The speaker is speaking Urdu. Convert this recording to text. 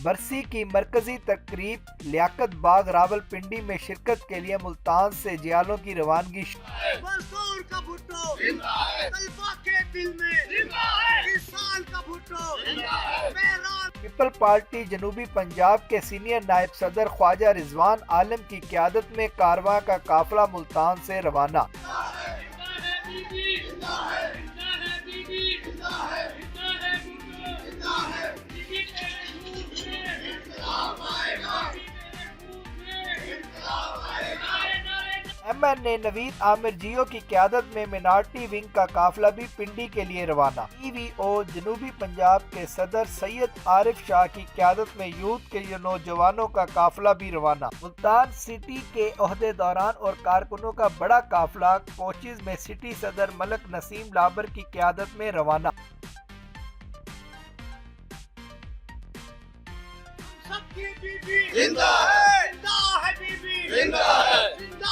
برسی کی مرکزی تقریب لیاقت باغ راولپنڈی میں شرکت کے لیے ملتان سے جیالوں کی روانگی مزدور کا بھٹو طلبہ کے دل میں کسان کا بھٹو پیپل پارٹی جنوبی پنجاب کے سینئر نائب صدر خواجہ رضوان عالم کی قیادت میں کارواں کا قافلہ ملتان سے روانہ۔ ایم این اے نوید عامر جیو کی قیادت میں مینارٹی ونگ کا قافلہ بھی پنڈی کے لیے روانہ۔ ای وی او جنوبی پنجاب کے صدر سید عارف شاہ کی قیادت میں یوتھ کے نوجوانوں کا قافلہ بھی روانہ۔ ملتان سٹی کے عہدیداران اور کارکنوں کا بڑا قافلہ کوچز میں سٹی صدر ملک نسیم لابر کی قیادت میں روانہ۔ سب کی بیوی زندہ ہے، زندہ ہے بیوی، زندہ ہے، زندہ